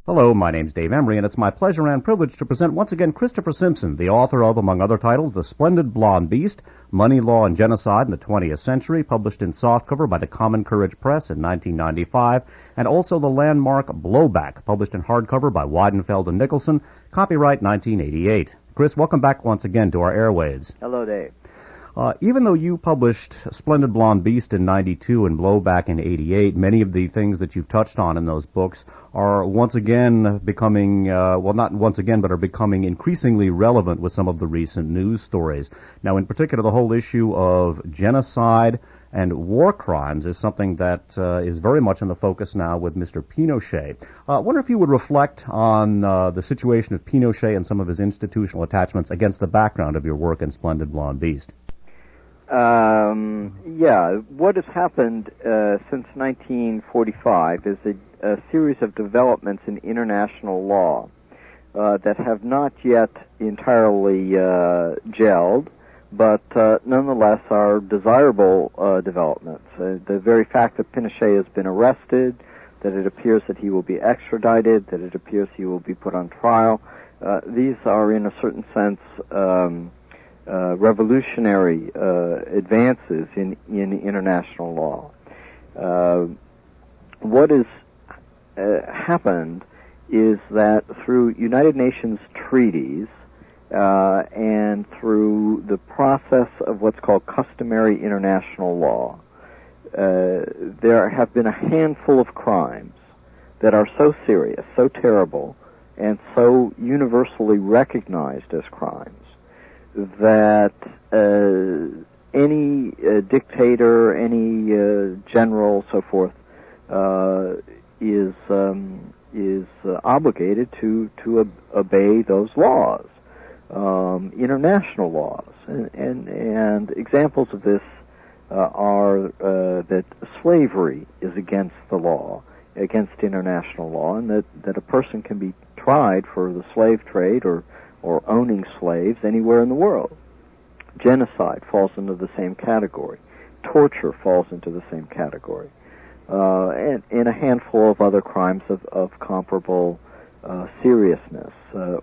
Hello, my name's Dave Emery, and it's my pleasure and privilege to present once again Christopher Simpson, the author of, among other titles, The Splendid Blond Beast, Money, Law, and Genocide in the 20th Century, published in softcover by the Common Courage Press in 1995, and also the landmark Blowback, published in hardcover by Weidenfeld and Nicholson, copyright 1988. Chris, welcome back once again to our airwaves. Hello, Dave. Even though you published Splendid Blond Beast in 92 and Blowback in 88, many of the things that you've touched on in those books are once again becoming, not once again, but are becoming increasingly relevant with some of the recent news stories. Now, in particular, the whole issue of genocide and war crimes is something that is very much in the focus now with Mr. Pinochet. I wonder if you would reflect on the situation of Pinochet and some of his institutional attachments against the background of your work in Splendid Blond Beast. What has happened since 1945 is a series of developments in international law that have not yet entirely gelled, but nonetheless are desirable developments. The very fact that Pinochet has been arrested, that it appears that he will be extradited, that it appears he will be put on trial, these are in a certain sense revolutionary advances in international law. What has happened is that through United Nations treaties and through the process of what's called customary international law, there have been a handful of crimes that are so serious, so terrible, and so universally recognized as crimes that any dictator, any general, so forth, is obligated to obey those laws, international laws, and examples of this are that slavery is against the law, against international law, and that a person can be tried for the slave trade or owning slaves anywhere in the world. Genocide falls into the same category. Torture falls into the same category. And a handful of other crimes of comparable seriousness.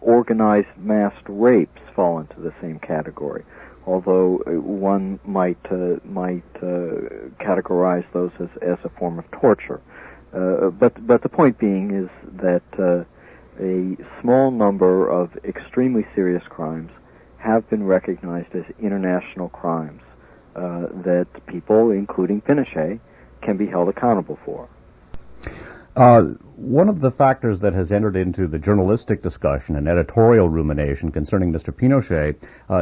Organized massed rapes fall into the same category, although one might categorize those as a form of torture. But the point being is that a small number of extremely serious crimes have been recognized as international crimes that people, including Pinochet, can be held accountable for. One of the factors that has entered into the journalistic discussion and editorial rumination concerning Mr. Pinochet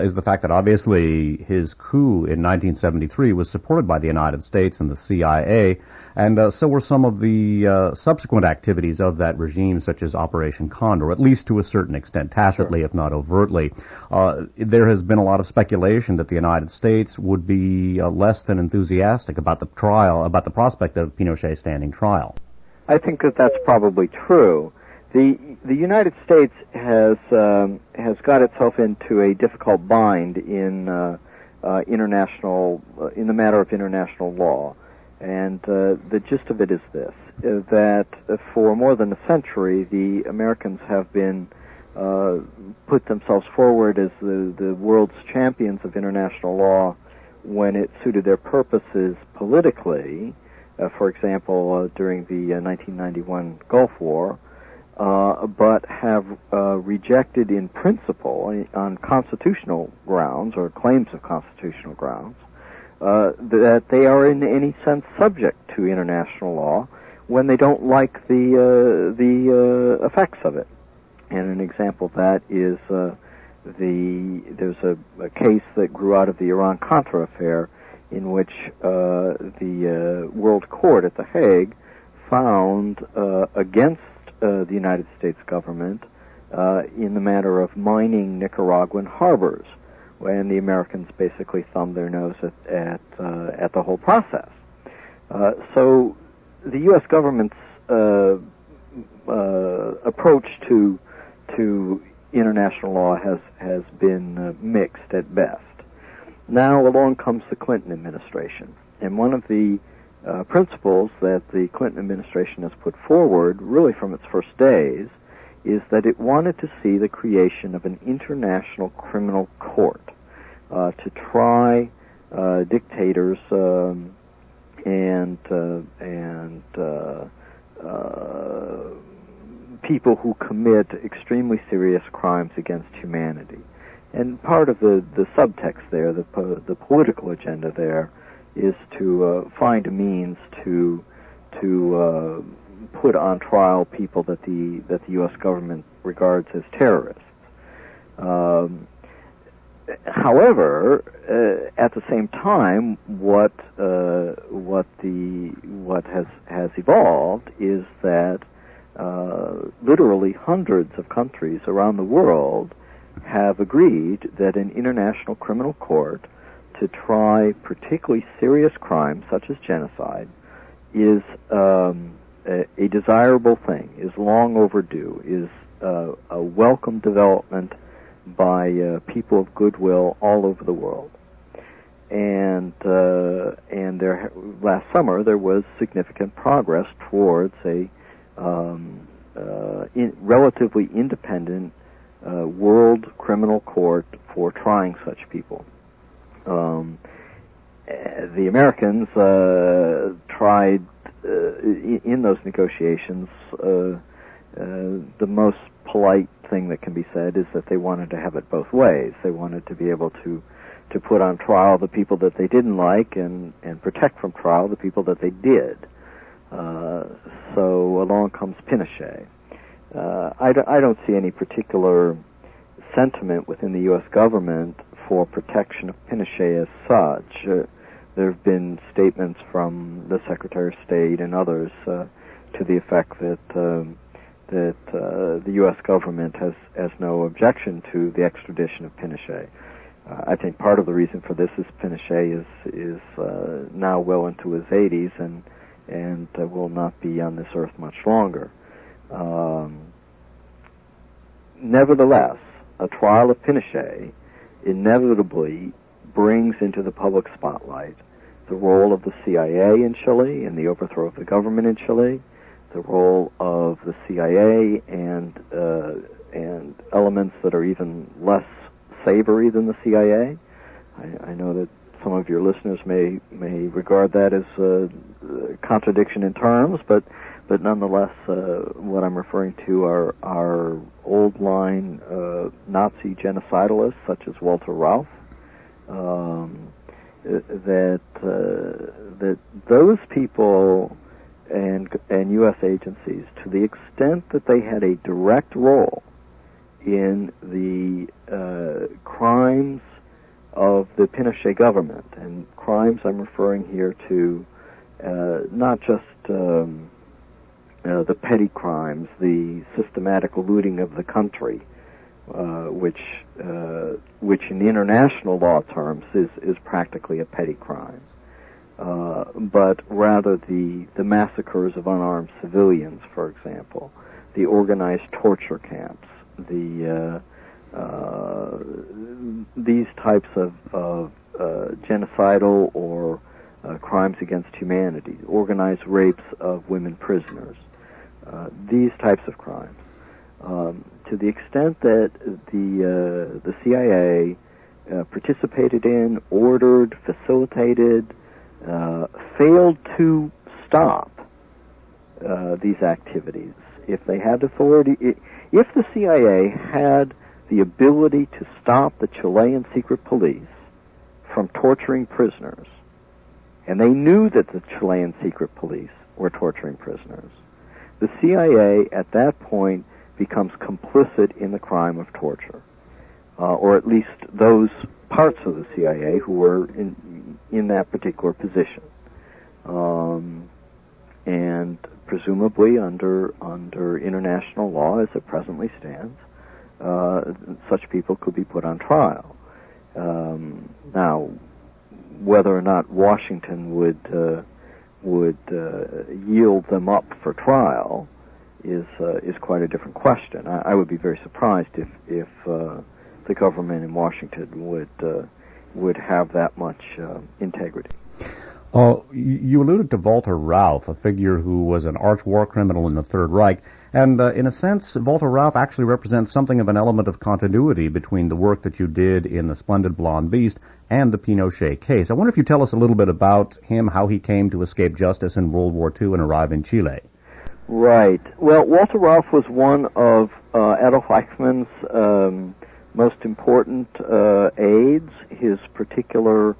is the fact that obviously his coup in 1973 was supported by the United States and the CIA, and so were some of the subsequent activities of that regime, such as Operation Condor, at least to a certain extent, tacitly, if not overtly. There has been a lot of speculation that the United States would be less than enthusiastic about the prospect of Pinochet standing trial. I think that that's probably true. The United States has got itself into a difficult bind in the matter of international law, and the gist of it is this: that for more than a century, the Americans have been put themselves forward as the world's champions of international law when it suited their purposes politically. For example, during the 1991 Gulf War, but have rejected in principle, on constitutional grounds or claims of constitutional grounds, that they are in any sense subject to international law when they don't like the effects of it. And an example of that is there's a case that grew out of the Iran-Contra affair, in which the World Court at The Hague found against the United States government in the matter of mining Nicaraguan harbors, when the Americans basically thumbed their nose at the whole process. So the U.S. government's approach to international law has been mixed at best. Now along comes the Clinton administration, and one of the principles that the Clinton administration has put forward, really from its first days, is that it wanted to see the creation of an international criminal court to try dictators and people who commit extremely serious crimes against humanity. And part of the subtext there, the political agenda there, is to find a means to put on trial people that the U.S. government regards as terrorists. However, at the same time, what has evolved is that literally hundreds of countries around the world have agreed that an international criminal court to try particularly serious crimes such as genocide is a desirable thing, is long overdue, is a welcome development by people of goodwill all over the world. And there, last summer there was significant progress towards a relatively independent world criminal court for trying such people. The Americans tried in those negotiations. The most polite thing that can be said is that they wanted to have it both ways. They wanted to be able to put on trial the people that they didn't like and protect from trial the people that they did. So along comes Pinochet. I don't see any particular sentiment within the U.S. government for protection of Pinochet as such. There have been statements from the Secretary of State and others to the effect that the U.S. government has no objection to the extradition of Pinochet. I think part of the reason for this is Pinochet is now well into his 80s and will not be on this earth much longer. Nevertheless, a trial of Pinochet inevitably brings into the public spotlight the role of the CIA in Chile and the overthrow of the government in Chile, the role of the CIA and elements that are even less savory than the CIA. I know that some of your listeners may regard that as a contradiction in terms, but nonetheless, what I'm referring to are old line Nazi genocidalists such as Walter Rauff. That those people and U.S. agencies, to the extent that they had a direct role in the crimes of the Pinochet government, and crimes I'm referring here to not just the petty crimes, the systematic looting of the country, which in international law terms is practically a petty crime, but rather the massacres of unarmed civilians, for example, the organized torture camps, these types of genocidal or crimes against humanity, organized rapes of women prisoners, these types of crimes. To the extent that the CIA participated in, ordered, facilitated, failed to stop these activities, if they had authority, if the CIA had the ability to stop the Chilean secret police from torturing prisoners, and they knew that the Chilean secret police were torturing prisoners, the CIA at that point becomes complicit in the crime of torture, or at least those parts of the CIA who were in that particular position, and presumably under international law as it presently stands, such people could be put on trial. Now, whether or not Washington would yield them up for trial is quite a different question. I would be very surprised if the government in Washington would have that much integrity. You alluded to Walter Rauff, a figure who was an arch war criminal in the Third Reich, and in a sense, Walter Rauff actually represents something of an element of continuity between the work that you did in The Splendid Blonde Beast and the Pinochet case. I wonder if you tell us a little bit about him, how he came to escape justice in World War II and arrive in Chile. Right. Well, Walter Rauff was one of Adolf Eichmann's most important aides. His particular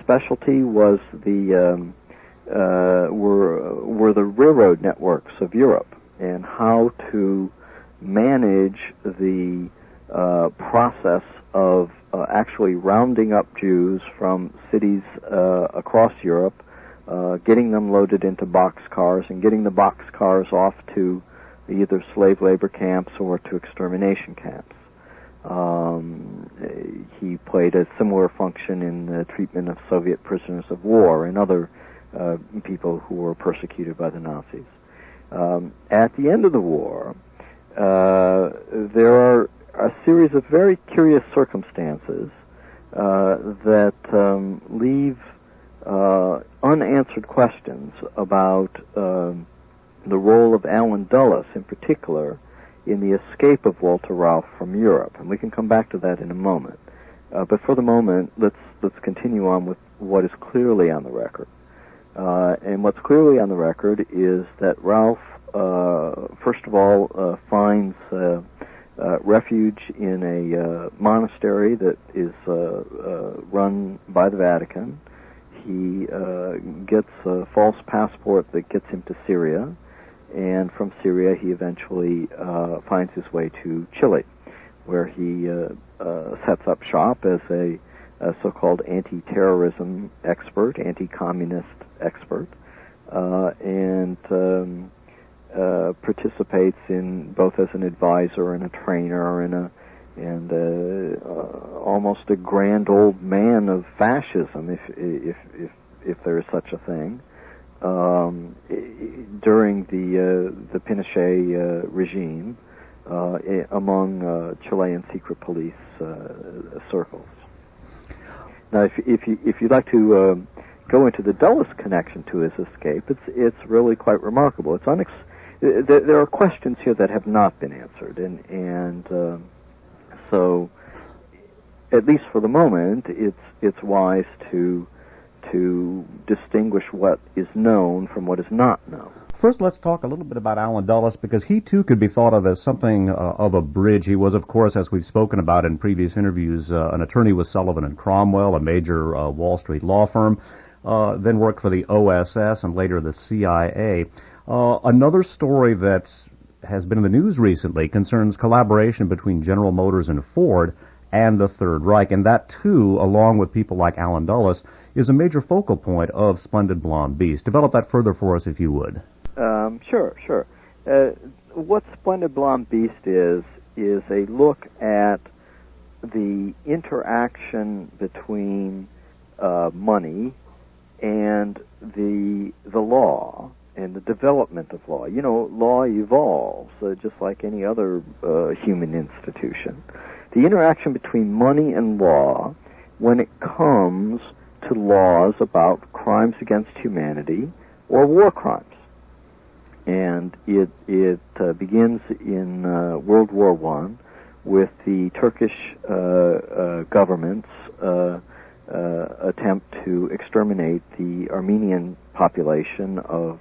specialty was were the railroad networks of Europe and how to manage the process of actually rounding up Jews from cities across Europe, getting them loaded into boxcars and getting the boxcars off to either slave labor camps or to extermination camps. He played a similar function in the treatment of Soviet prisoners of war and other people who were persecuted by the Nazis. At the end of the war, there are a series of very curious circumstances that leave unanswered questions about the role of Allen Dulles in particular in the escape of Walter Rauff from Europe, and we can come back to that in a moment. But for the moment, let's continue on with what is clearly on the record. And what's clearly on the record is that Rauff, first of all, finds refuge in a monastery that is run by the Vatican. He gets a false passport that gets him to Syria, and from Syria he eventually finds his way to Chile, where he sets up shop as a so-called anti-terrorism expert, anti-communist expert, and participates in both as an advisor and a trainer and almost a grand old man of fascism, if there is such a thing, during the Pinochet regime among Chilean secret police circles. Now, if you'd like to go into the Dulles connection to his escape, it's really quite remarkable. There are questions here that have not been answered, and so at least for the moment, it's wise to distinguish what is known from what is not known. First, let's talk a little bit about Allen Dulles, because he, too, could be thought of as something of a bridge. He was, of course, as we've spoken about in previous interviews, an attorney with Sullivan and Cromwell, a major Wall Street law firm, then worked for the OSS and later the CIA. Another story that has been in the news recently concerns collaboration between General Motors and Ford and the Third Reich, and that, too, along with people like Allen Dulles, is a major focal point of Splendid Blonde Beast. Develop that further for us, if you would. Sure. What Splendid Blonde Beast is a look at the interaction between money and the law and the development of law. You know, law evolves just like any other human institution. The interaction between money and law when it comes to laws about crimes against humanity or war crimes. And it begins in World War I with the Turkish government's attempt to exterminate the Armenian population of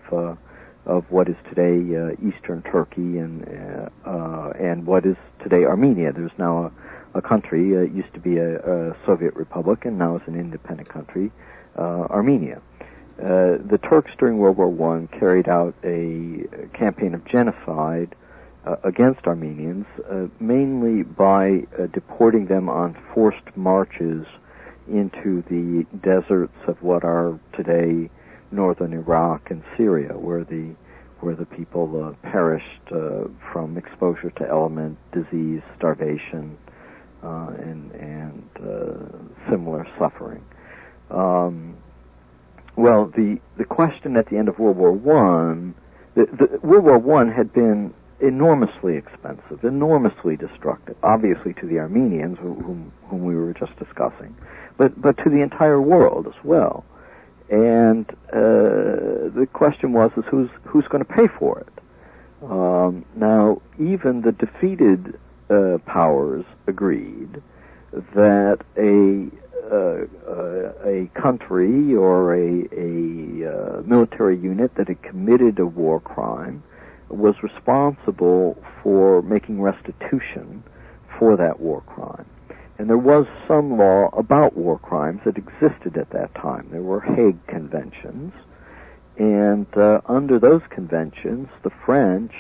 what is today Eastern Turkey and what is today Armenia. There's now a country. It used to be a Soviet republic and now is an independent country, Armenia. The Turks during World War I carried out a campaign of genocide against Armenians, mainly by deporting them on forced marches into the deserts of what are today northern Iraq and Syria, where the people perished from exposure to element, disease, starvation, and similar suffering. Well, the question at the end of World War I, World War I had been enormously expensive, enormously destructive, obviously to the Armenians, whom we were just discussing, but to the entire world as well. And the question was, is who's going to pay for it? Now, even the defeated powers agreed that a country or a military unit that had committed a war crime was responsible for making restitution for that war crime. And there was some law about war crimes that existed at that time. There were Hague Conventions, and under those conventions, the French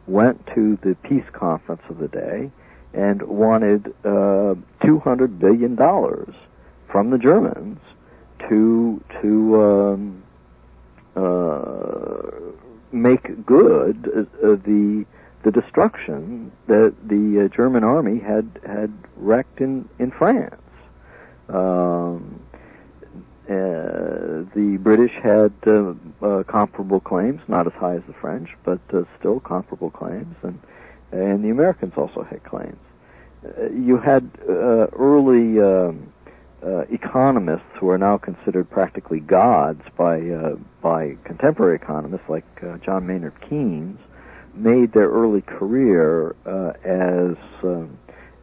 went to the peace conference of the day and wanted $200 billion from the Germans to make good the destruction that the German army had wreaked in France. The British had comparable claims, not as high as the French, but still comparable claims, and the Americans also had claims. You had early economists who are now considered practically gods by contemporary economists like John Maynard Keynes, made their early career as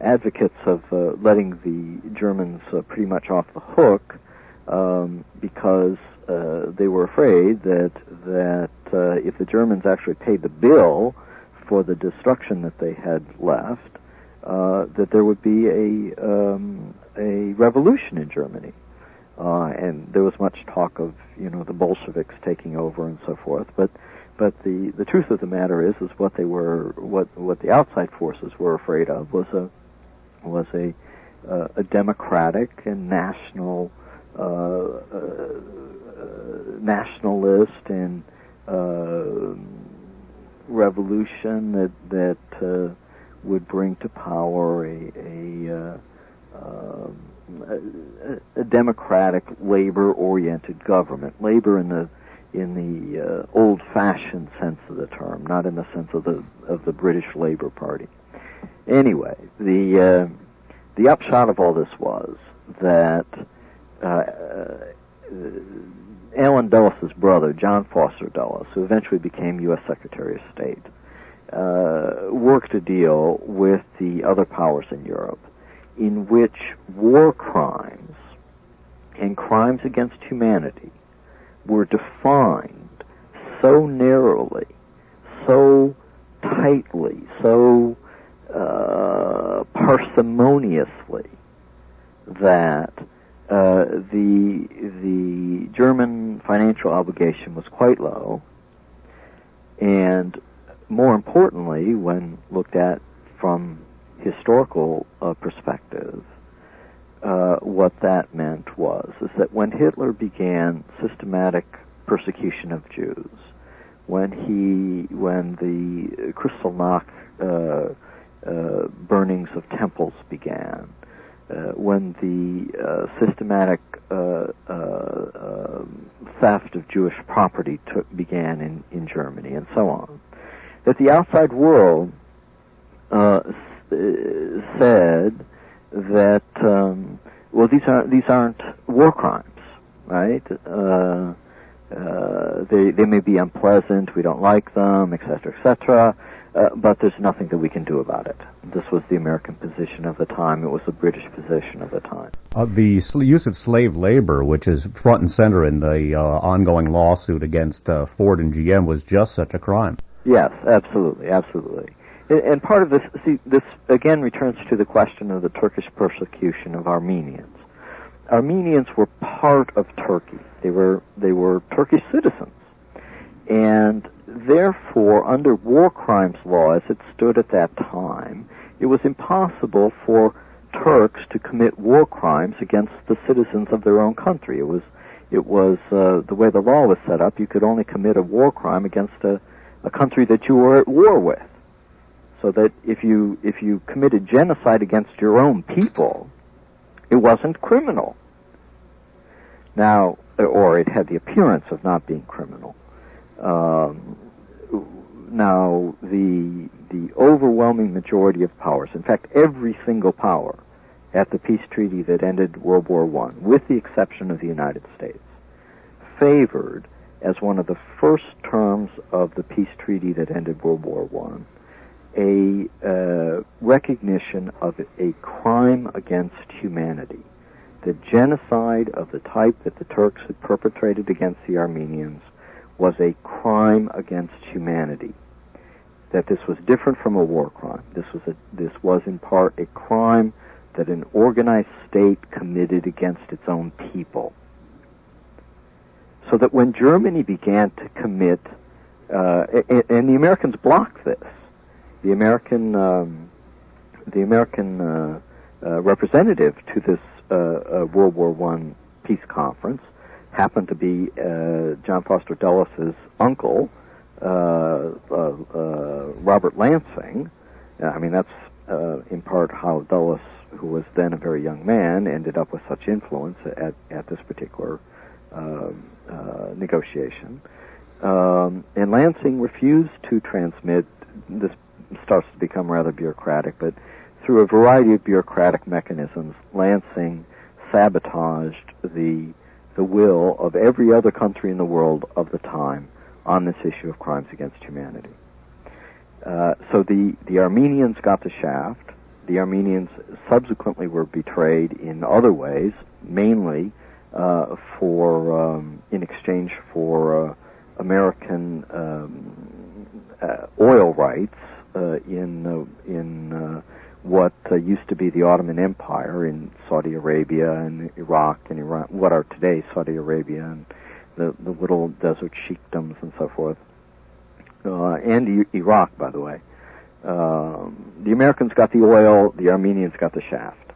advocates of letting the Germans pretty much off the hook because they were afraid that if the Germans actually paid the bill for the destruction that they had left, that there would be a revolution in Germany. And there was much talk of, the Bolsheviks taking over and so forth, but the truth of the matter is what the outside forces were afraid of was a democratic and nationalist and revolution that would bring to power a democratic, labor-oriented government. Labor in the old-fashioned sense of the term, not in the sense of the British Labour Party. Anyway, the upshot of all this was that Allen Dulles' brother, John Foster Dulles, who eventually became U.S. Secretary of State, worked a deal with the other powers in Europe in which war crimes and crimes against humanity were defined so narrowly, so tightly, so parsimoniously that the German financial obligation was quite low, and more importantly, when looked at from historical perspective, what that meant was that when Hitler began systematic persecution of Jews, when the Kristallnacht burnings of temples began, when the systematic theft of Jewish property began in Germany, and so on, that the outside world said that these aren't war crimes, right? They may be unpleasant, we don't like them, etc., etc., but there's nothing that we can do about it. This was the American position of the time. It was the British position of the time. The use of slave labor, which is front and center in the ongoing lawsuit against Ford and GM, was just such a crime. Yes, absolutely, absolutely. And part of this, this again returns to the question of the Turkish persecution of Armenians. Armenians were part of Turkey. They were Turkish citizens. And therefore, under war crimes law as it stood at that time, it was impossible for Turks to commit war crimes against the citizens of their own country. It was the way the law was set up. You could only commit a war crime against a country that you were at war with. So that if you committed genocide against your own people, it wasn't criminal. Now, or it had the appearance of not being criminal. Now, the overwhelming majority of powers, in fact, every single power at the peace treaty that ended World War I, with the exception of the United States, favored as one of the first terms of the peace treaty that ended World War I, a recognition of a crime against humanity. The genocide of the type that the Turks had perpetrated against the Armenians was a crime against humanity. That this was different from a war crime. This was in part a crime that an organized state committed against its own people. So that when Germany began to commit, and the Americans blocked this, the American representative to this World War I peace conference happened to be John Foster Dulles' uncle, Robert Lansing. I mean, that's in part how Dulles, who was then a very young man, ended up with such influence at this particular negotiation. And Lansing refused to transmit. This starts to become rather bureaucratic, but through a variety of bureaucratic mechanisms, Lansing sabotaged the will of every other country in the world of the time on this issue of crimes against humanity. So the Armenians got the shaft. The Armenians subsequently were betrayed in other ways, mainly in exchange for American oil rights in what used to be the Ottoman Empire in Saudi Arabia and Iraq and Iran, what are today Saudi Arabia and the little desert sheikdoms and so forth, and Iraq, by the way. The Americans got the oil, the Armenians got the shaft.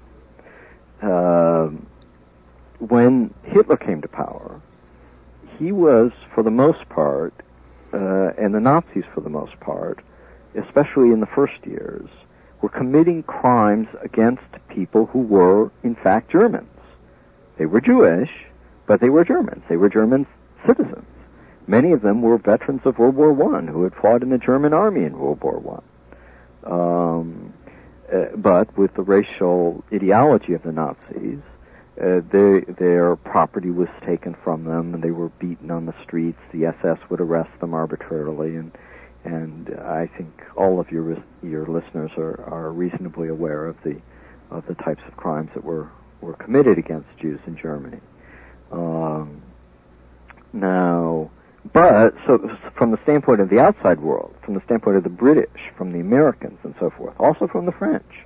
When Hitler came to power, he was, for the most part, and the Nazis for the most part, especially in the first years, were committing crimes against people who were, in fact, Germans. They were Jewish, but they were Germans. They were German citizens. Many of them were veterans of World War I who had fought in the German army in World War I. But with the racial ideology of the Nazis, their property was taken from them, and they were beaten on the streets. The SS would arrest them arbitrarily, and I think all of your listeners are reasonably aware of the types of crimes that were committed against Jews in Germany. So from the standpoint of the outside world, from the standpoint of the British, from the Americans and so forth, also from the French,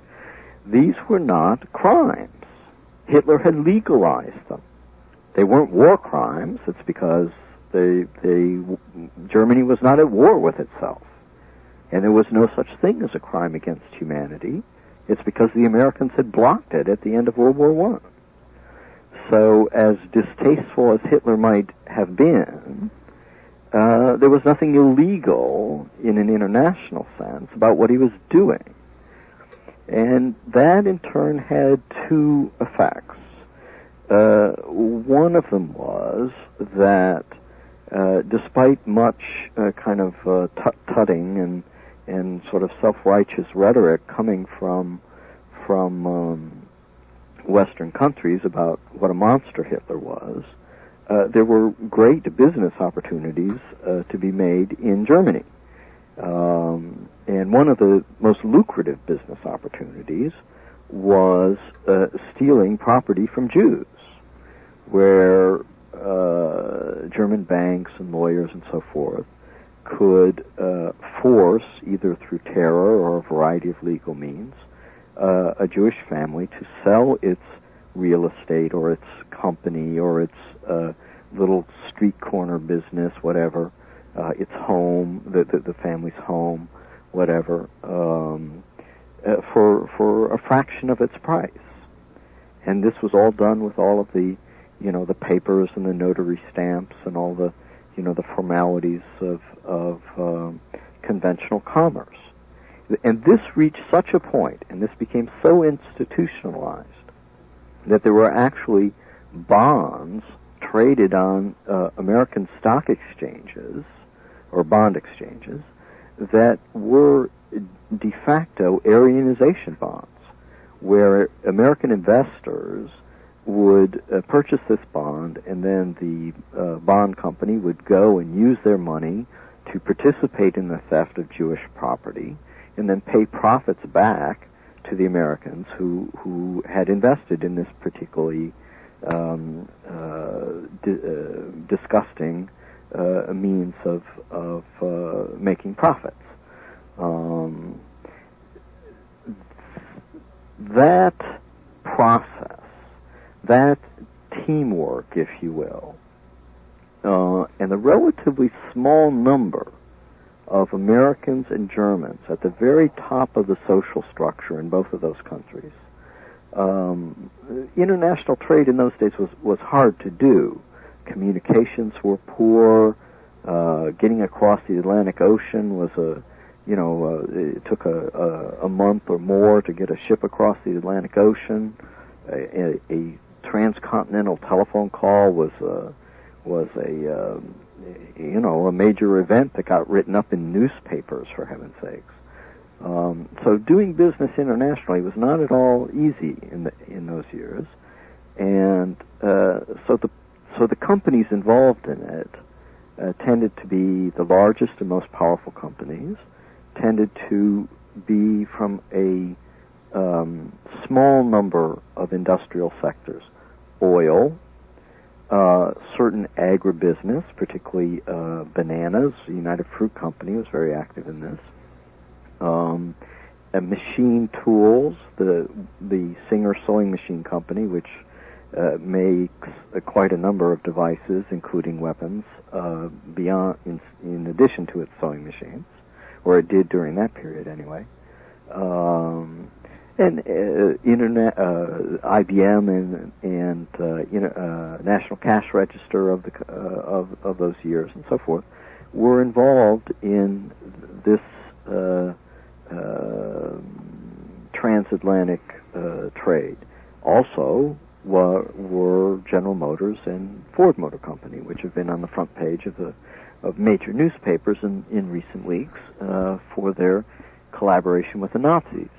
these were not crimes. Hitler had legalized them. They weren't war crimes. It's because Germany was not at war with itself. And there was no such thing as a crime against humanity. It's because the Americans had blocked it at the end of World War I. So as distasteful as Hitler might have been, there was nothing illegal in an international sense about what he was doing. And that, in turn, had two effects. One of them was that despite much kind of tut-tutting and sort of self-righteous rhetoric coming from Western countries about what a monster Hitler was, there were great business opportunities to be made in Germany. And one of the most lucrative business opportunities was stealing property from Jews, where German banks and lawyers and so forth could force, either through terror or a variety of legal means, a Jewish family to sell its real estate or its company or its little street corner business, whatever, its home, the family's home, whatever, for a fraction of its price. And this was all done with all of the, the papers and the notary stamps and all the, the formalities of conventional commerce. And this reached such a point, and this became so institutionalized, that there were actually bonds traded on American stock exchanges or bond exchanges that were de facto Aryanization bonds, where American investors would purchase this bond, and then the bond company would go and use their money to participate in the theft of Jewish property, and then pay profits back to the Americans who had invested in this particularly disgusting means of making profits. That process, that teamwork, if you will, and the relatively small number of Americans and Germans at the very top of the social structure in both of those countries. International trade in those days was hard to do. Communications were poor. Getting across the Atlantic Ocean was it took a month or more to get a ship across the Atlantic Ocean. A transcontinental telephone call was a major event that got written up in newspapers, for heaven's sakes. So doing business internationally was not at all easy in those years, and so the companies involved in it tended to be the largest and most powerful companies, tended to be from a small number of industrial sectors: oil, certain agribusiness, particularly bananas. The United Fruit Company was very active in this. Machine tools, the Singer Sewing Machine Company, which makes quite a number of devices, including weapons, in addition to its sewing machines, or it did during that period anyway. And internet, IBM and National Cash Register of those years and so forth were involved in this transatlantic trade. Also were General Motors and Ford Motor Company, which have been on the front page of major newspapers in recent weeks for their collaboration with the Nazis.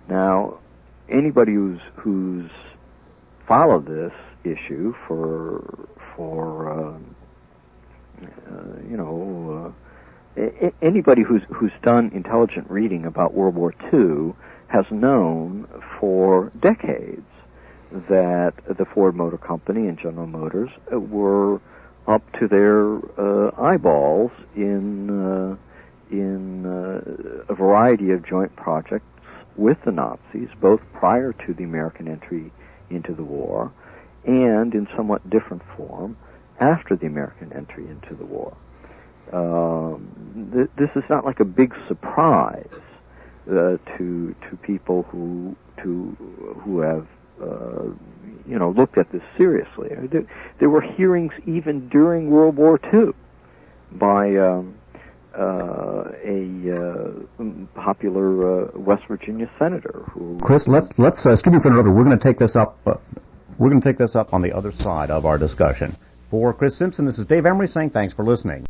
Now, anybody who's followed this issue anybody who's done intelligent reading about World War II has known for decades that the Ford Motor Company and General Motors were up to their eyeballs in a variety of joint projects with the Nazis, both prior to the American entry into the war and in somewhat different form after the American entry into the war. This is not like a big surprise to people who have looked at this seriously. There were hearings even during World War II by a popular West Virginia senator who. Chris, let's excuse me for interrupting. We're going to take this up. We're going to take this up on the other side of our discussion. For Chris Simpson, this is Dave Emery saying thanks for listening.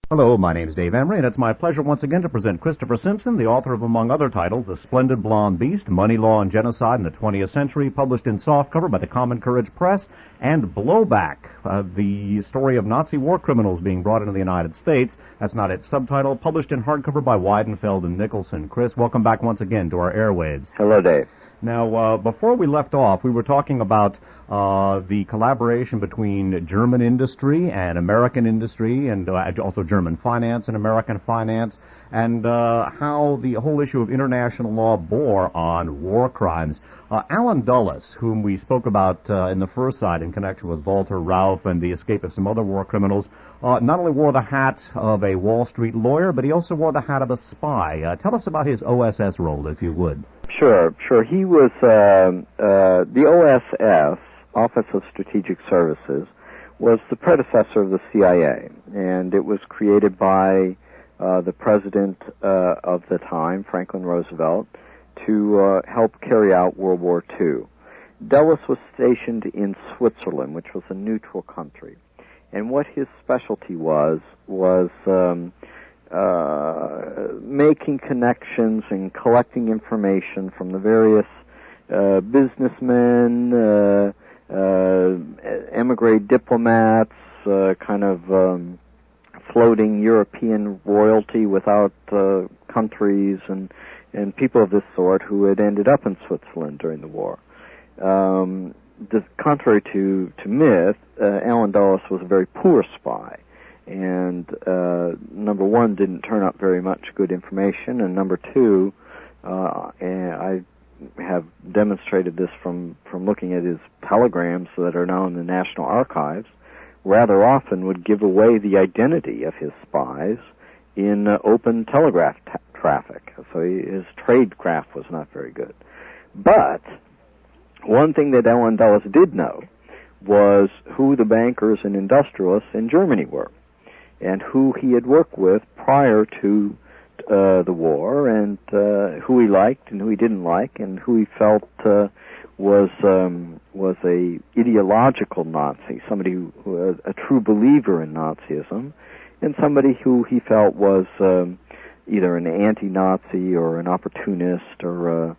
Hello, my name is Dave Emery, and it's my pleasure once again to present Christopher Simpson, the author of, among other titles, The Splendid Blond Beast, Money, Law, and Genocide in the 20th Century, published in softcover by the Common Courage Press, and Blowback, the story of Nazi war criminals being brought into the United States. That's not its subtitle, published in hardcover by Weidenfeld and Nicholson. Chris, welcome back once again to our airwaves. Hello, Dave. Now, before we left off, we were talking about the collaboration between German industry and American industry, and also German finance and American finance, and how the whole issue of international law bore on war crimes. Alan Dulles, whom we spoke about in the first side in connection with Walter Rauff and the escape of some other war criminals, not only wore the hat of a Wall Street lawyer, but he also wore the hat of a spy. Tell us about his OSS role, if you would. Sure. He was the OSS, Office of Strategic Services, was the predecessor of the CIA, and it was created by the president of the time, Franklin Roosevelt, to help carry out World War II. Dulles was stationed in Switzerland, which was a neutral country, and what his specialty was making connections and collecting information from the various businessmen, emigre diplomats, kind of floating European royalty without countries, and people of this sort who had ended up in Switzerland during the war. Contrary to myth, Allen Dulles was a very poor spy, and number one, didn't turn up very much good information, and number two, and I have demonstrated this from looking at his telegrams that are now in the National Archives, rather often would give away the identity of his spies in open telegraph traffic. So his tradecraft was not very good. But one thing that Allen Dulles did know was who the bankers and industrialists in Germany were, and who he had worked with prior to the war, and who he liked and who he didn't like, and who he felt was a ideological Nazi, somebody who was a true believer in Nazism, and somebody who he felt was either an anti-Nazi or an opportunist, or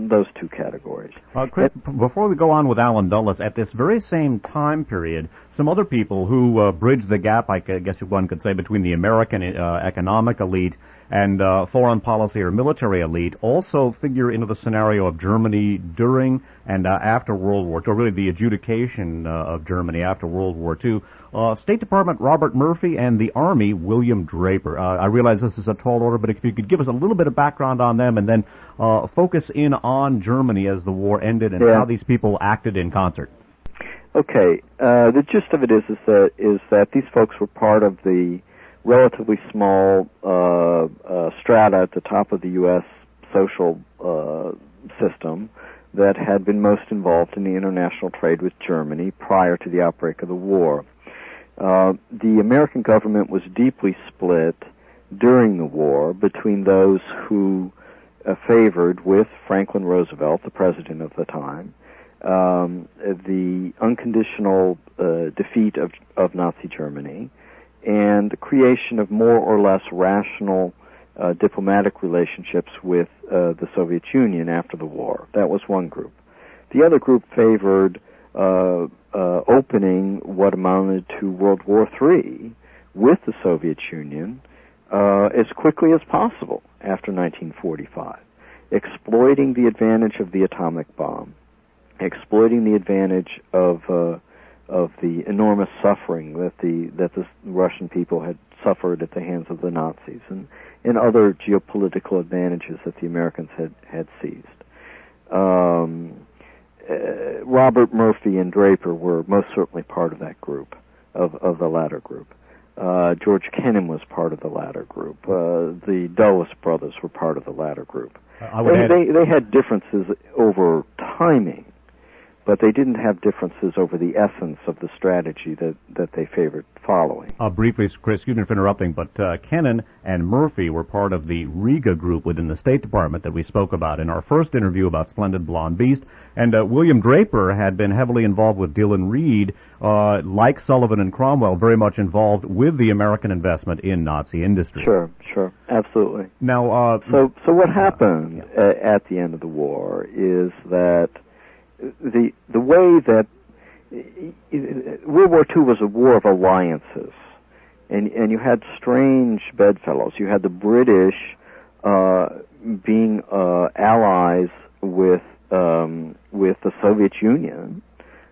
those two categories. Chris, before we go on with Allen Dulles, at this very same time period, some other people who bridged the gap, I guess one could say, between the American economic elite and foreign policy or military elite also figure into the scenario of Germany during and after World War II, or really the adjudication of Germany after World War II. State Department Robert Murphy and the Army William Draper. I realize this is a tall order, but if you could give us a little bit of background on them, and then focus in on Germany as the war ended and how these people acted in concert. Okay, the gist of it is that these folks were part of the relatively small strata at the top of the U.S. social system that had been most involved in the international trade with Germany prior to the outbreak of the war. The American government was deeply split during the war between those who favored, with Franklin Roosevelt, the president of the time, the unconditional defeat of Nazi Germany, and the creation of more or less rational diplomatic relationships with the Soviet Union after the war. That was one group. The other group favored opening what amounted to World War III with the Soviet Union as quickly as possible after 1945, exploiting the advantage of the atomic bomb, exploiting the advantage of the enormous suffering that the Russian people had suffered at the hands of the Nazis, and other geopolitical advantages that the Americans had seized. Robert Murphy and Draper were most certainly part of that group, of the latter group. George Kennan was part of the latter group. The Dulles brothers were part of the latter group. They had differences over timing, but they didn't have differences over the essence of the strategy that they favored following. Briefly, Chris, excuse me for interrupting, but Kennan and Murphy were part of the Riga group within the State Department that we spoke about in our first interview about Splendid, Blond, Beast, and William Draper had been heavily involved with Dillon Reed, like Sullivan and Cromwell, very much involved with the American investment in Nazi industry. Sure, absolutely. Now, so what happened at the end of the war is that the way that World War II was a war of alliances, and you had strange bedfellows. You had the British being allies with the Soviet Union,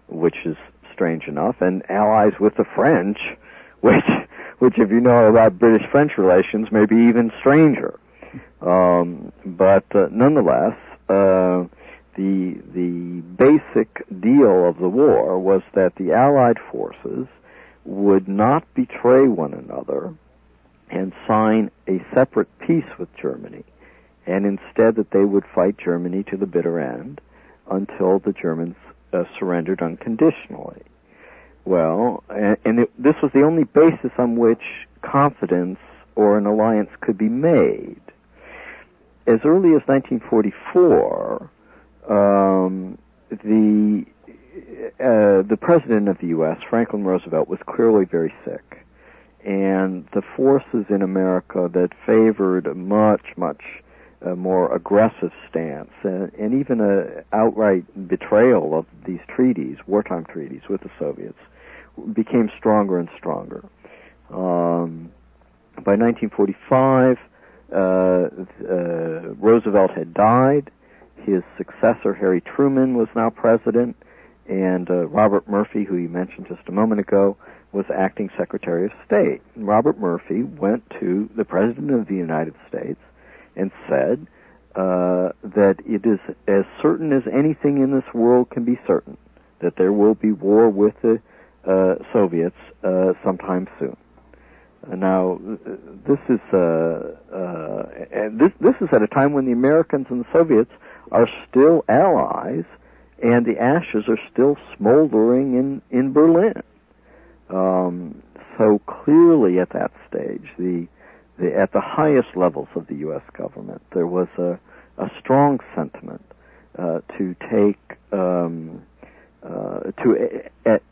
which is strange enough, and allies with the French, which if you know about British-French relations, may be even stranger. But nonetheless, the basic deal of the war was that the Allied forces would not betray one another and sign a separate peace with Germany, and instead that they would fight Germany to the bitter end until the Germans surrendered unconditionally. Well, this was the only basis on which confidence or an alliance could be made. As early as 1944, the president of the U.S., Franklin Roosevelt, was clearly very sick, and the forces in America that favored much a more aggressive stance, and even a outright betrayal of these treaties, wartime treaties with the Soviets, became stronger and stronger. By 1945, Roosevelt had died. His successor, Harry Truman, was now president, and Robert Murphy, who you mentioned just a moment ago, was acting Secretary of State. And Robert Murphy went to the President of the United States and said that it is as certain as anything in this world can be certain that there will be war with the Soviets sometime soon. Now, this is this is at a time when the Americans and the Soviets are still allies, and the ashes are still smoldering in Berlin. So clearly, at that stage, at the highest levels of the U.S. government, there was a strong sentiment to take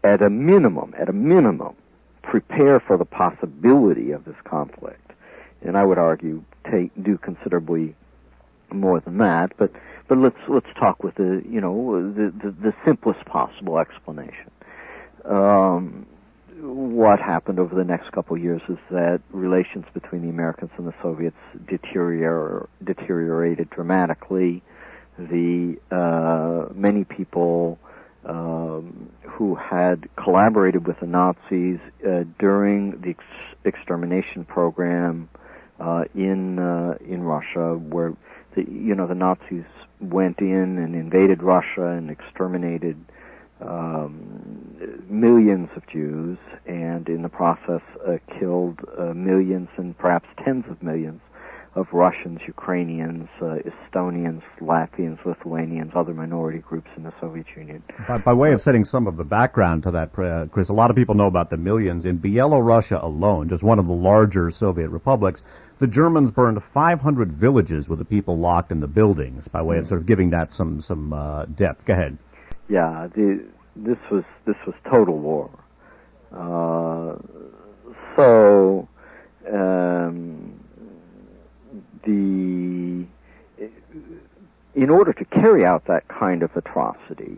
at a minimum, prepare for the possibility of this conflict, and I would argue do considerably more than that. But let's talk with the simplest possible explanation. What happened over the next couple of years is that relations between the Americans and the Soviets deteriorated dramatically. Many people who had collaborated with the Nazis during the extermination program in Russia, where the Nazis went in and invaded Russia and exterminated millions of Jews, and in the process killed millions and perhaps tens of millions of Russians, Ukrainians, Estonians, Latvians, Lithuanians, other minority groups in the Soviet Union. By way of setting some of the background to that, Chris, a lot of people know about the millions. In Byelorussia alone, just one of the larger Soviet republics, the Germans burned 500 villages with the people locked in the buildings, by way of sort of giving that some depth. Go ahead. Yeah, this was total war. In order to carry out that kind of atrocity,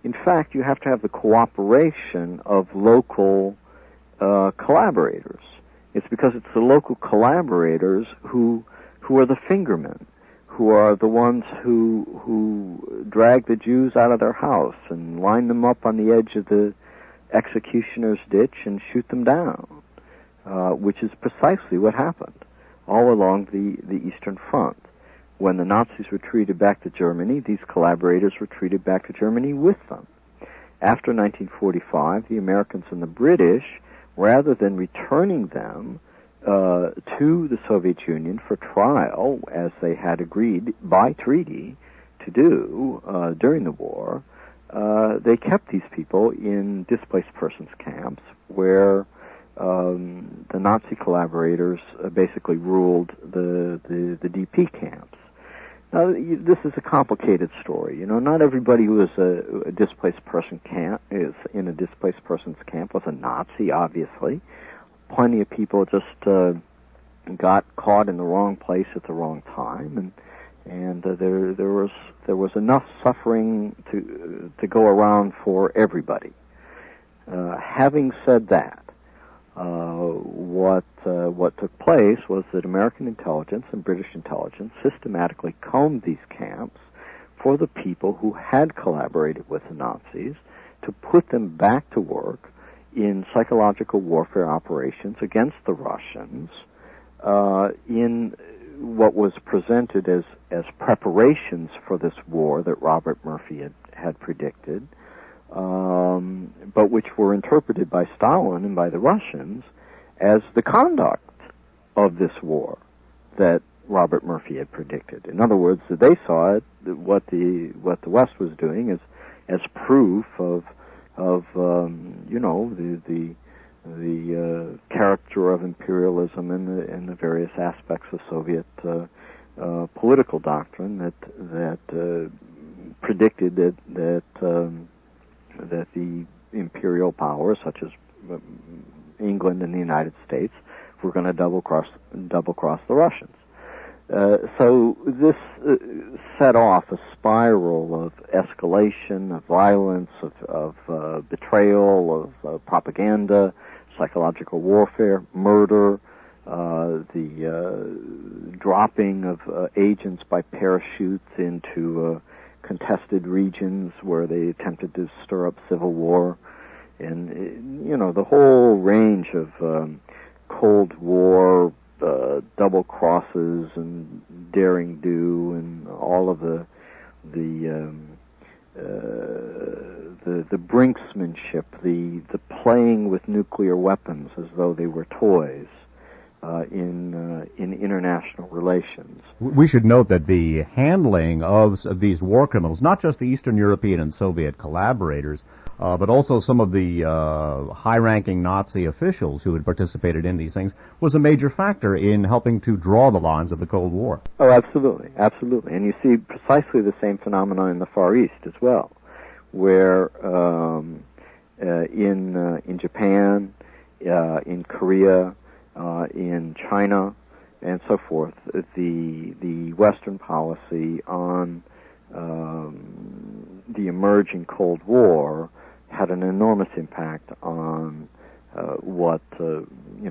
in fact, you have to have the cooperation of local collaborators. It's because it's the local collaborators who are the fingermen, who are the ones who drag the Jews out of their house and line them up on the edge of the executioner's ditch and shoot them down, which is precisely what happened all along the Eastern Front. When the Nazis retreated back to Germany, these collaborators retreated back to Germany with them. After 1945, the Americans and the British, rather than returning them to the Soviet Union for trial, as they had agreed by treaty to do during the war, they kept these people in displaced persons camps where the Nazi collaborators basically ruled the DP camps. Now, this is a complicated story. Not everybody who is a displaced person is in a displaced persons camp was a Nazi, obviously. Plenty of people just got caught in the wrong place at the wrong time, and there was enough suffering to go around for everybody. Having said that, what took place was that American intelligence and British intelligence systematically combed these camps for the people who had collaborated with the Nazis to put them back to work in psychological warfare operations against the Russians in what was presented as preparations for this war that Robert Murphy had predicted, but which were interpreted by Stalin and by the Russians as the conduct of this war that Robert Murphy had predicted. In other words, they saw it, what the West was doing as proof of the character of imperialism and the various aspects of Soviet political doctrine that predicted that the imperial powers such as England and the United States were going to double cross the Russians. So this set off a spiral of escalation, of violence, of betrayal, of propaganda, psychological warfare, murder, the dropping of agents by parachutes into contested regions where they attempted to stir up civil war, and the whole range of Cold War double crosses and daring do, and all of the brinksmanship, the playing with nuclear weapons as though they were toys in international relations. We should note that the handling of these war criminals, not just the Eastern European and Soviet collaborators, but also some of the high-ranking Nazi officials who had participated in these things, was a major factor in helping to draw the lines of the Cold War. Oh, absolutely, absolutely. And you see precisely the same phenomenon in the Far East as well, where in Japan, in Korea, in China, and so forth, the Western policy on the emerging Cold War had an enormous impact on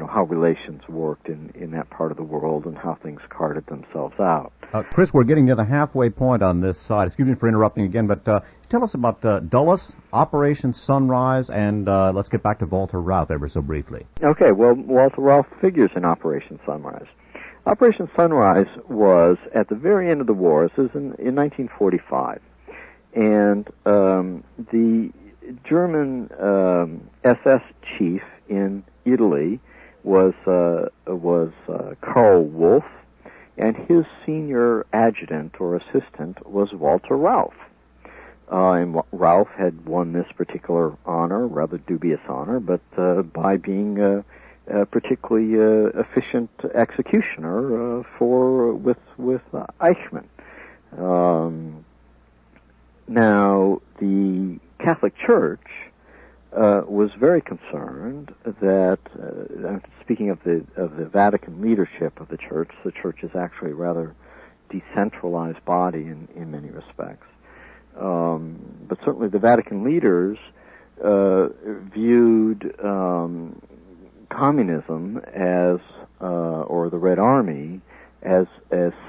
how relations worked in that part of the world and how things carted themselves out. Chris, we're getting near the halfway point on this side. Excuse me for interrupting again, but tell us about Dulles, Operation Sunrise, and let's get back to Walter Rauff ever so briefly. Okay, well, Walter Rauff figures in Operation Sunrise. Operation Sunrise was at the very end of the war. This was in 1945, and the German SS chief in Italy was Karl Wolff, and his senior adjutant or assistant was Walter Rauff. And Rauff had won this particular honor, rather dubious honor, but by being a particularly efficient executioner with Eichmann. Now, the Catholic Church was very concerned that, speaking of the Vatican leadership of the Church is actually a rather decentralized body in many respects. But certainly the Vatican leaders viewed communism as, or the Red Army, as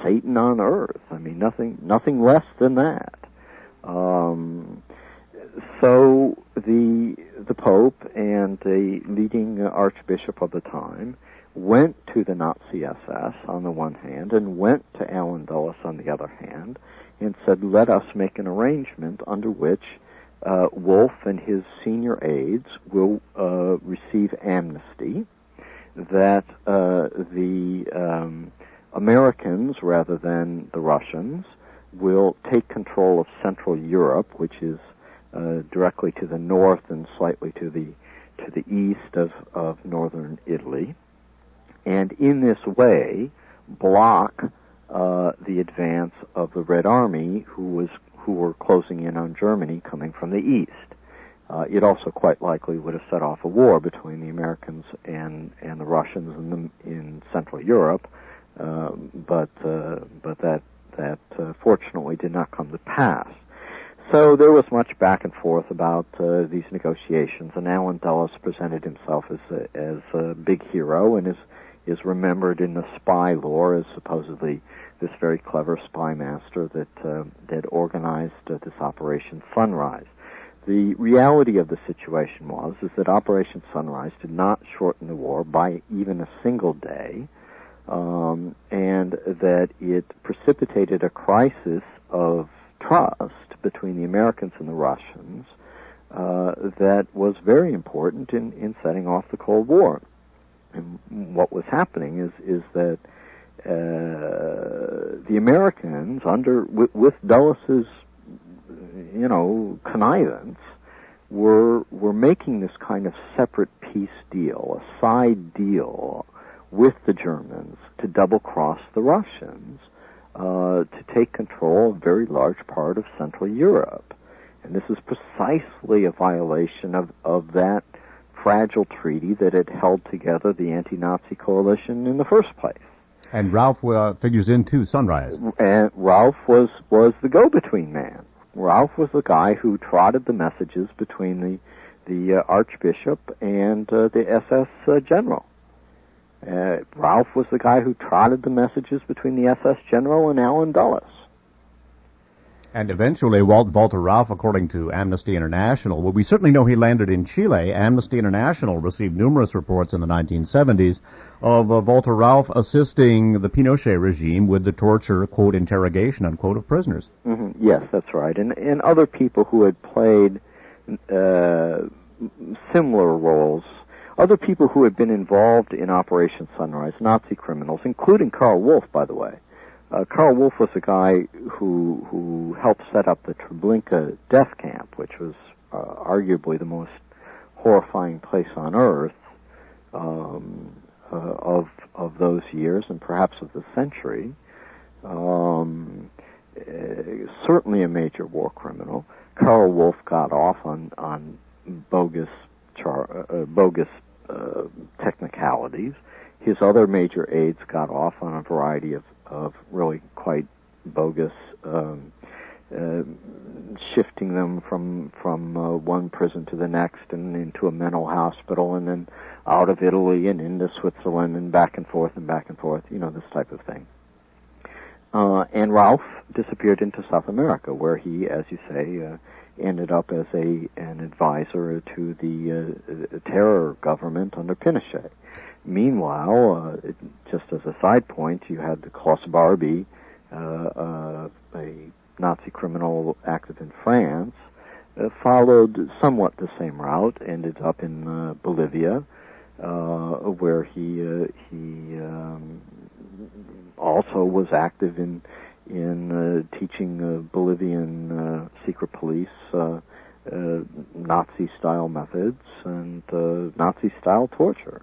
Satan on earth. I mean, nothing less than that. So the Pope and the leading Archbishop of the time went to the Nazi SS on the one hand and went to Allen Dulles on the other hand and said, let us make an arrangement under which Wolff and his senior aides will receive amnesty, that the Americans, rather than the Russians, will take control of Central Europe, which is directly to the north and slightly to the east of northern Italy, and in this way block the advance of the Red Army, who were closing in on Germany coming from the east. It also quite likely would have set off a war between the Americans and the Russians in Central Europe, but that fortunately did not come to pass. So there was much back and forth about these negotiations, and Allen Dulles presented himself as a big hero and is remembered in the spy lore as supposedly this very clever spy master that organized this Operation Sunrise. The reality of the situation is that Operation Sunrise did not shorten the war by even a single day, and that it precipitated a crisis of trust between the Americans and the Russians that was very important in setting off the Cold War. And what was happening is that the Americans, with Dulles's connivance, were making this kind of separate peace deal, a side deal with the Germans to double-cross the Russians, to take control of a very large part of Central Europe. And this is precisely a violation of that fragile treaty that had held together the anti-Nazi coalition in the first place. And Ralph figures in too, Sunrise. And Ralph was the go-between man. Ralph was the guy who trotted the messages between the Archbishop and the SS general. Ralph was the guy who trotted the messages between the SS general and Allen Dulles. And eventually, Walter Ralph, according to Amnesty International, well, we certainly know he landed in Chile. Amnesty International received numerous reports in the 1970s of Walter Ralph assisting the Pinochet regime with the torture, quote, interrogation, unquote, of prisoners. Mm-hmm. Yes, that's right. And other people who had played similar roles, other people who had been involved in Operation Sunrise, Nazi criminals, including Karl Wolff, by the way. Karl Wolff was the guy who helped set up the Treblinka death camp, which was arguably the most horrifying place on earth of those years and perhaps of the century. Certainly a major war criminal. Karl Wolff got off on bogus technicalities. His other major aides got off on a variety of really quite bogus, shifting them from one prison to the next and into a mental hospital and then out of Italy and into Switzerland and back and forth, this type of thing. And Ralph disappeared into South America, where he, as you say, ended up as an advisor to the terror government under Pinochet. Meanwhile, just as a side point, you had the Klaus Barbie, a Nazi criminal active in France, followed somewhat the same route, ended up in Bolivia, where he also was active in teaching Bolivian secret police Nazi-style methods and Nazi-style torture.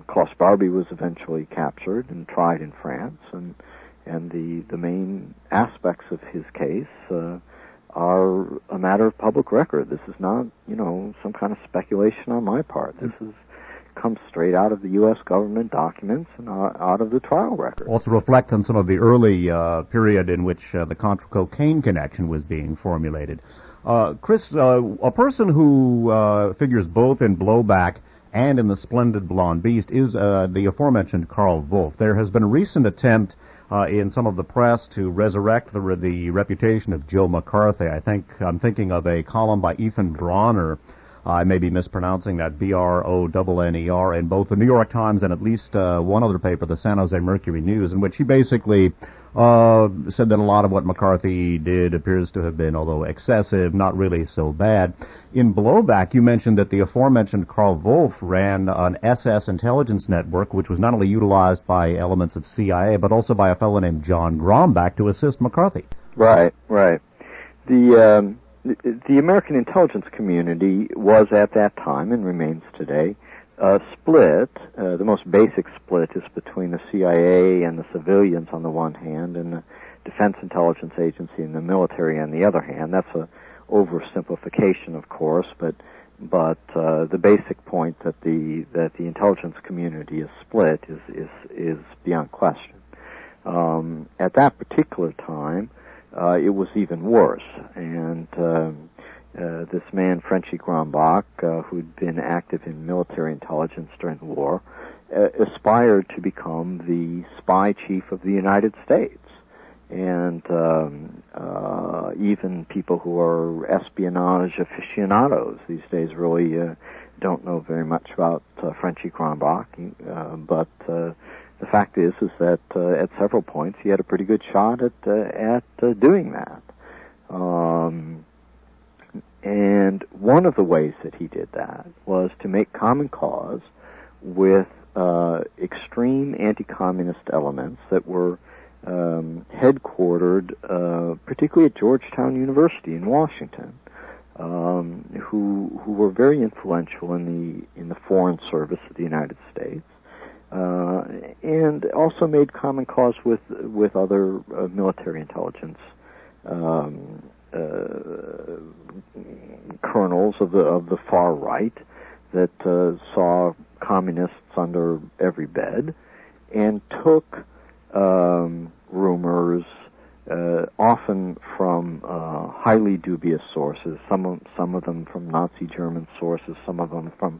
Klaus Barbie was eventually captured and tried in France, and the main aspects of his case are a matter of public record. This is not, some kind of speculation on my part. This comes straight out of the U.S. government documents and out of the trial record. Also reflect on some of the early period in which the Contra cocaine connection was being formulated. Chris, a person who figures both in Blowback and in the Splendid Blonde Beast is the aforementioned Karl Wolff. There has been a recent attempt in some of the press to resurrect the reputation of Joe McCarthy. I'm thinking of a column by Ethan Bronner. I may be mispronouncing that, Bronner, in both the New York Times and at least one other paper, the San Jose Mercury News, in which he basically said that a lot of what McCarthy did appears to have been, although excessive, not really so bad. In Blowback, you mentioned that the aforementioned Karl Wolff ran an SS intelligence network, which was not only utilized by elements of CIA, but also by a fellow named John Grombach to assist McCarthy. Right. The American intelligence community was at that time, and remains today, split. The most basic split is between the CIA and the civilians on the one hand, and the Defense Intelligence Agency and the military on the other hand. That's a oversimplification, of course, but the basic point that the intelligence community is split is beyond question. At that particular time, it was even worse, and this man, Frenchy Grombach, who'd been active in military intelligence during the war, aspired to become the spy chief of the United States. And even people who are espionage aficionados these days really don't know very much about Frenchy Grombach, but the fact is that at several points he had a pretty good shot at doing that. And one of the ways that he did that was to make common cause with extreme anti-communist elements that were headquartered particularly at Georgetown University in Washington, who were very influential in the Foreign Service of the United States. And also made common cause with other military intelligence colonels of the far right that saw communists under every bed, and took rumors, often from highly dubious sources, some of them from Nazi German sources, some of them from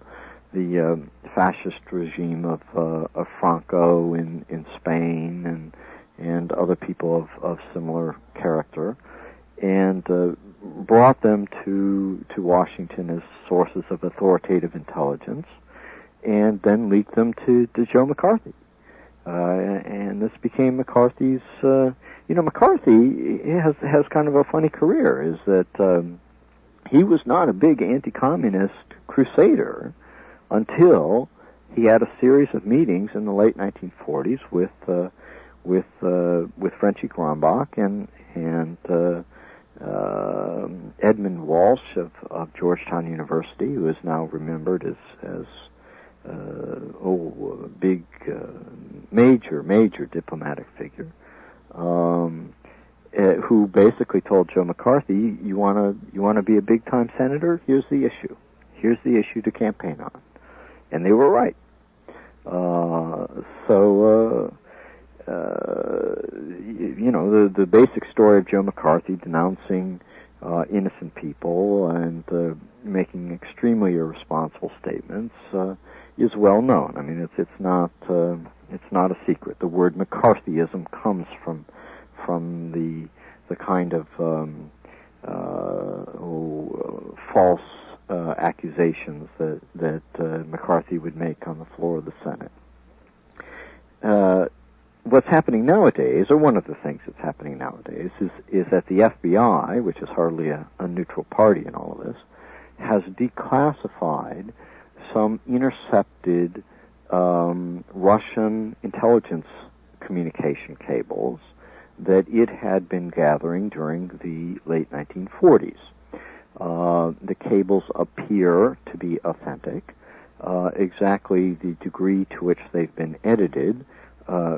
the fascist regime of Franco in Spain, and other people of similar character, and brought them to Washington as sources of authoritative intelligence, and then leaked them to Joe McCarthy. And this became McCarthy's. McCarthy has kind of a funny career. Is that he was not a big anti-communist crusader until he had a series of meetings in the late 1940s with Frenchy Grombach and Edmund Walsh of Georgetown University, who is now remembered as a big, major diplomatic figure, who basically told Joe McCarthy, "You want to be a big-time senator? Here's the issue. Here's the issue to campaign on," and they were right. The basic story of Joe McCarthy denouncing innocent people and making extremely irresponsible statements is well known. I mean, it's not a secret. The word McCarthyism comes from the kind of false accusations that McCarthy would make on the floor of the Senate. What's happening nowadays, or one of the things that's happening nowadays, is that the FBI, which is hardly a neutral party in all of this, has declassified some intercepted Russian intelligence communication cables that it had been gathering during the late 1940s. The cables appear to be authentic. Exactly the degree to which they've been edited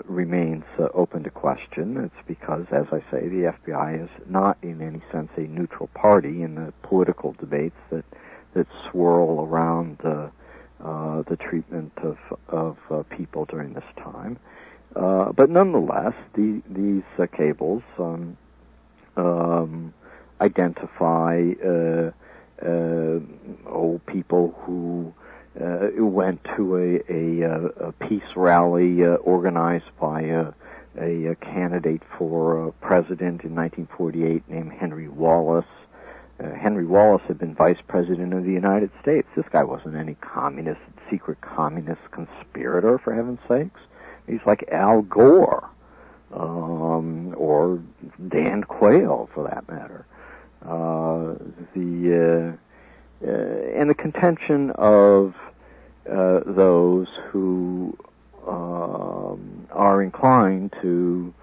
remains open to question. It's because, as I say, the FBI is not in any sense a neutral party in the political debates that swirl around the treatment of people during this time. But nonetheless, these cables identify people who went to a peace rally organized by a candidate for president in 1948 named Henry Wallace. Henry Wallace had been vice president of the United States. This guy wasn't any secret communist conspirator, for heaven's sakes. He's like Al Gore, or Dan Quayle, for that matter. And the contention of those who are inclined to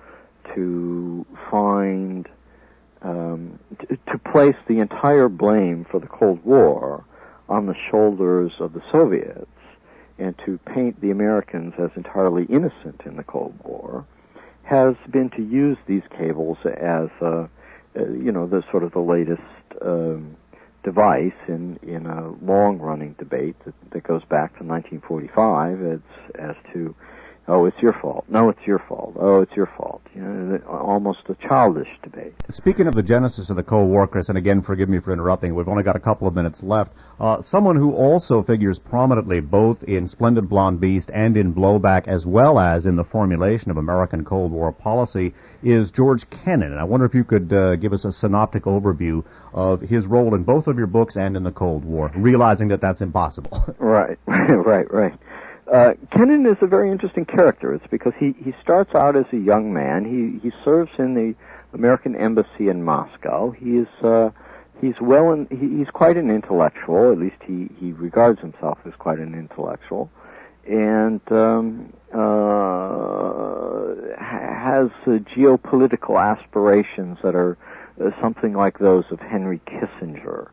find to place the entire blame for the Cold War on the shoulders of the Soviets and to paint the Americans as entirely innocent in the Cold War has been to use these cables as the sort of the latest device in a long-running debate that goes back to 1945 as to, oh, it's your fault. No, it's your fault. Oh, it's your fault. Almost a childish debate. Speaking of the genesis of the Cold War, Chris, and again, forgive me for interrupting, we've only got a couple of minutes left. Someone who also figures prominently both in Splendid, Blond, Beast and in Blowback, as well as in the formulation of American Cold War policy, is George Kennan. And I wonder if you could give us a synoptic overview of his role in both of your books and in the Cold War, realizing that that's impossible. Right. Kennan is a very interesting character. It's because he starts out as a young man. He serves in the American embassy in Moscow. He's quite an intellectual. At least he regards himself as quite an intellectual, and has geopolitical aspirations that are something like those of Henry Kissinger.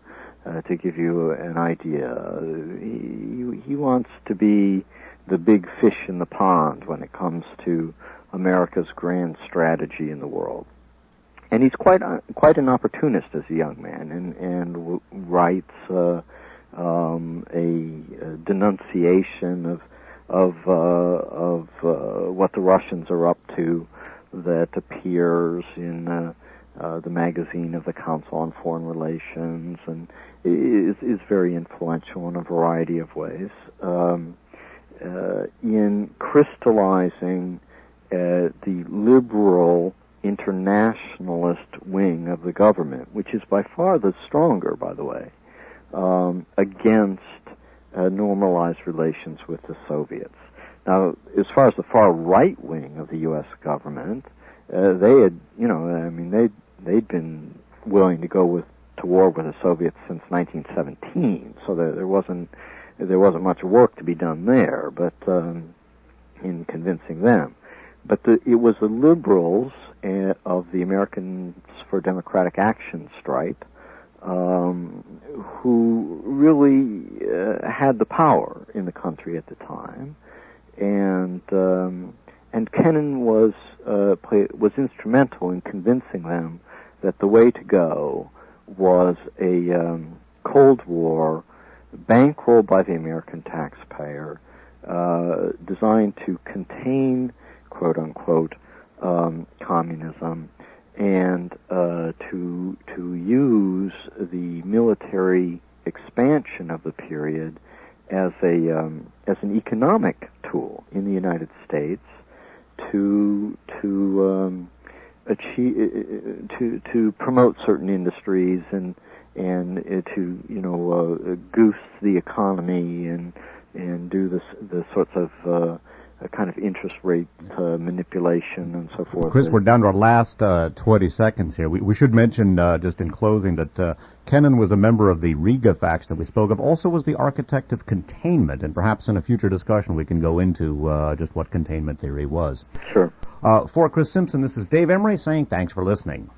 To give you an idea, he wants to be the big fish in the pond when it comes to America's grand strategy in the world. And he's quite an opportunist as a young man, and writes a denunciation of what the Russians are up to that appears in the magazine of the Council on Foreign Relations, and is very influential in a variety of ways in crystallizing the liberal internationalist wing of the government, which is by far the stronger, by the way, against normalized relations with the Soviets. Now, as far as the far right wing of the U.S. government, they had, they'd been willing to go to war with the Soviets since 1917, so there wasn't much work to be done there, but in convincing them. But it was the liberals of the Americans for Democratic Action stripe who really had the power in the country at the time, and Kennan was instrumental in convincing them that the way to go was a Cold War bankrolled by the American taxpayer, designed to contain, quote unquote, communism, and to use the military expansion of the period as an economic tool in the United States to promote certain industries and to goose the economy and do the sorts of kind of interest rate manipulation and so forth. Chris, we're down to our last 20 seconds here. We should mention, just in closing, that Kennan was a member of the Riga faction that we spoke of, also was the architect of containment, and perhaps in a future discussion we can go into just what containment theory was. Sure. For Chris Simpson, this is Dave Emery saying thanks for listening.